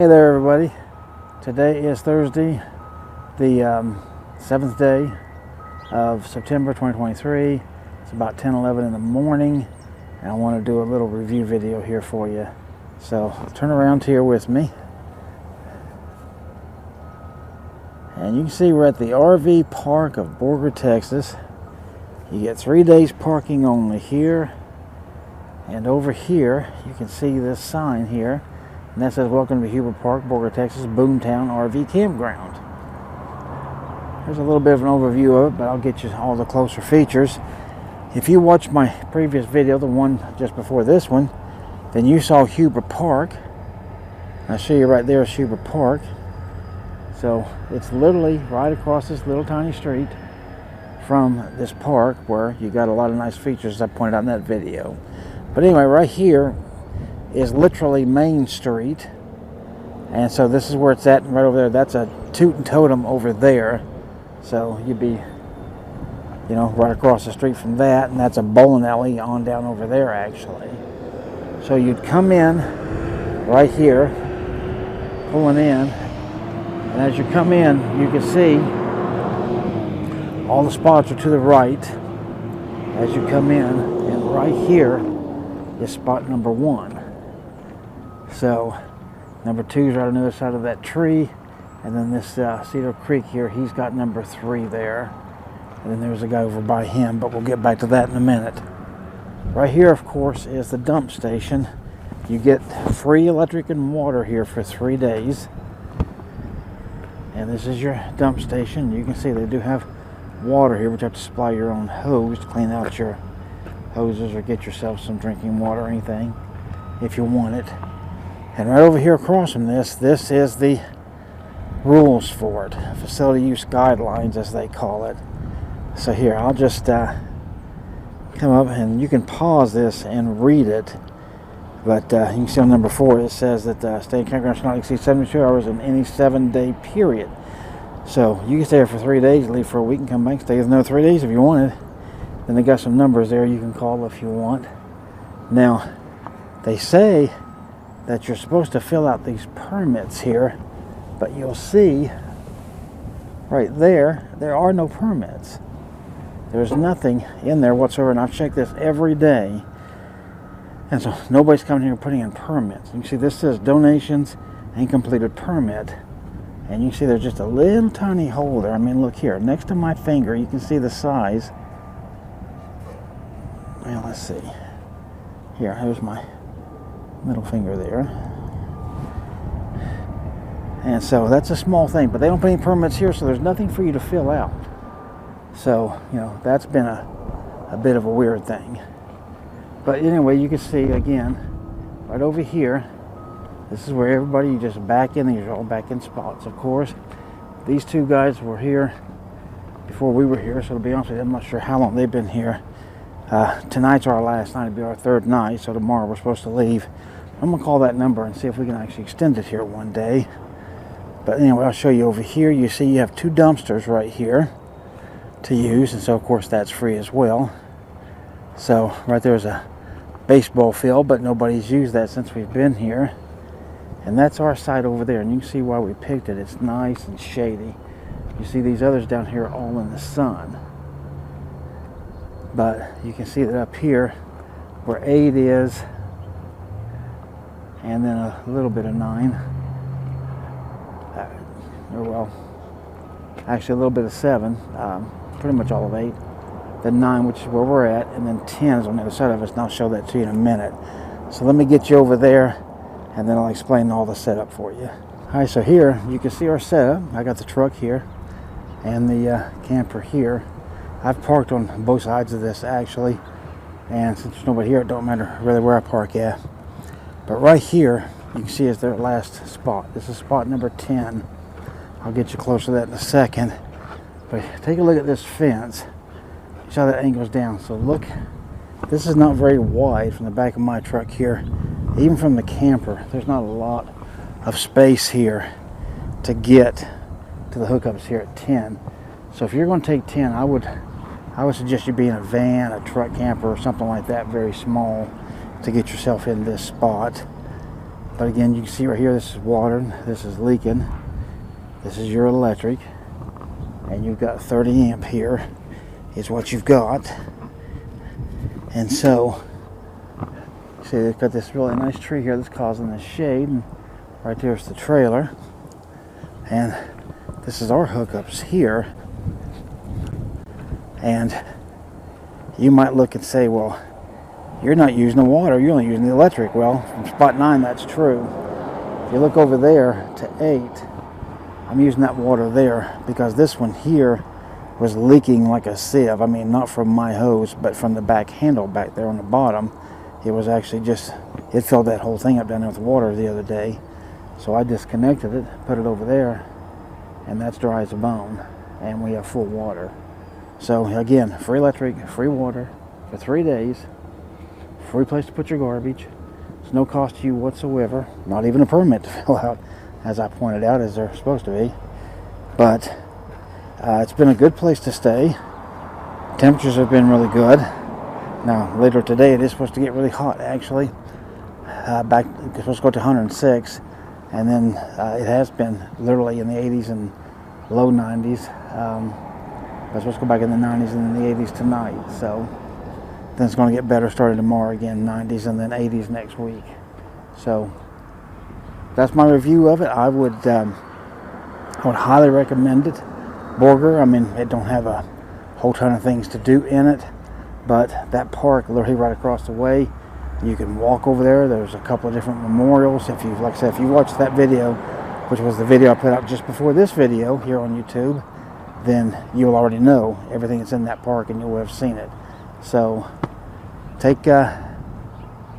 Hey there everybody, today is Thursday, the 7th day of September 2023. It's about 10:11 in the morning and I want to do a little review video here for you. So turn around here with me and you can see we're at the RV Park of Borger, Texas. You get 3 days parking only here, and over here you can see this sign here. And that says, "Welcome to Huber Park, Borger, Texas, Boomtown RV Campground." There's a little bit of an overview of it, but I'll get you all the closer features. If you watched my previous video, the one just before this one, then you saw Huber Park. I'll show you right there is Huber Park. So it's literally right across this little tiny street from this park where you got a lot of nice features as I pointed out in that video. But anyway, right here is literally Main Street, and so this is where it's at. Right over there, that's a Tootin' Totem over there, so you'd be, you know, right across the street from that, and that's a bowling alley on down over there actually. So you'd come in right here, pulling in, and as you come in you can see all the spots are to the right as you come in, and right here is spot number 1. So number 2 is right on the other side of that tree, and then this Cedar Creek here, he's got number 3 there, and then there's a guy over by him, but we'll get back to that in a minute. Right here, of course, is the dump station. You get free electric and water here for 3 days, and this is your dump station. You can see they do have water here, but you have to supply your own hose to clean out your hoses or get yourself some drinking water or anything if you want it. And right over here across from this is the rules for it, facility use guidelines as they call it. So here, I'll just come up and you can pause this and read it. But you can see on number 4 it says that stay in campground should not exceed 72 hours in any 7-day period. So you can stay there for 3 days, leave for a week, and come back, stay another 3 days if you wanted. Then they got some numbers there you can call if you want. Now, they say that you're supposed to fill out these permits here, but you'll see right there are no permits. There's nothing in there whatsoever, and I've checked this every day, and so nobody's coming here putting in permits. You can see this says donations and completed permit, and you can see there's just a little tiny hole there. I mean, look here next to my finger, you can see the size. Well, let's see here, here's my middle finger there, and so that's a small thing, but they don't put any permits here, so there's nothing for you to fill out. So, you know, that's been a bit of a weird thing. But anyway, you can see again right over here, this is where everybody, you just back in. These are all back in spots. Of course, these 2 guys were here before we were here, so to be honest with you, I'm not sure how long they've been here. Tonight's our last night. It'll be our 3rd night, so tomorrow we're supposed to leave. I'm gonna call that number and see if we can actually extend it here one day. But anyway, I'll show you over here. You see you have 2 dumpsters right here to use, and so of course that's free as well. So right there's a baseball field, but nobody's used that since we've been here. And that's our site over there, and you can see why we picked it. It's nice and shady. You see these others down here all in the sun. But you can see that up here where 8 is, and then a little bit of 9, or well, actually a little bit of 7, pretty much all of 8, then 9, which is where we're at, and then 10 is on the other side of us, and I'll show that to you in a minute. So let me get you over there, and then I'll explain all the setup for you. Alright, so here you can see our setup. I got the truck here and the camper here. I've parked on both sides of this actually, and since there's nobody here, it don't matter really where I park at. But right here you can see is their last spot. This is spot number 10. I'll get you closer to that in a second, but take a look at this fence. You see how that angles down. So look, this is not very wide from the back of my truck here. Even from the camper, there's not a lot of space here to get to the hookups here at 10. So if you're going to take 10, I would suggest you be in a van, a truck camper, or something like that, very small, to get yourself in this spot. But again, you can see right here, this is water, this is leaking, this is your electric, and you've got 30 amp here is what you've got. And so, see, they've got this really nice tree here that's causing the shade, and right there's the trailer. And this is our hookups here. And you might look and say, well, you're not using the water, you're only using the electric. Well, from spot 9, that's true. If you look over there to 8, I'm using that water there because this one here was leaking like a sieve. I mean, not from my hose, but from the back handle back there on the bottom. It was actually just, it filled that whole thing up down there with water the other day. So I disconnected it, put it over there, and that's dry as a bone. And we have full water. So again, free electric, free water for 3 days. Free place to put your garbage. It's no cost to you whatsoever. Not even a permit to fill out, as I pointed out, as they're supposed to be. But it's been a good place to stay. Temperatures have been really good. Now, later today, it is supposed to get really hot, actually. It's supposed to go to 106. And then it has been literally in the 80s and low 90s. It's supposed to go back in the 90s and in the 80s tonight. So then it's going to get better starting tomorrow again, 90s and then 80s next week. So that's my review of it. I would highly recommend it. Borger, I mean, it don't have a whole ton of things to do in it, but that park literally right across the way, you can walk over there. There's a couple of different memorials. If you, like I said, if you watched that video, which was the video I put out just before this video here on YouTube, then you'll already know everything that's in that park and you'll have seen it. So take that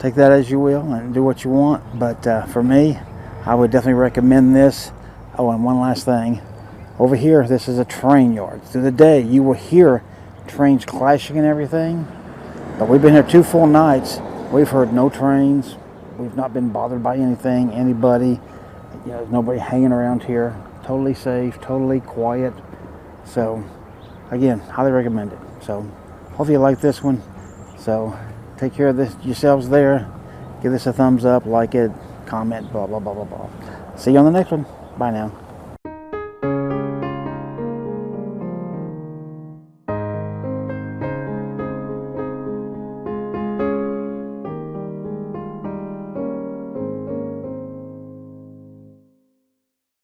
as you will and do what you want. But for me, I would definitely recommend this. Oh, and one last thing. Over here, this is a train yard. Through the day, you will hear trains clashing and everything. But we've been here 2 full nights. We've heard no trains. We've not been bothered by anything, anybody. You know, there's nobody hanging around here. Totally safe, totally quiet. So, again, highly recommend it. So, hopefully you like this one. So, take care of this yourselves there. Give this a thumbs up, like it, comment, blah, blah, blah, blah, blah. See you on the next one. Bye now.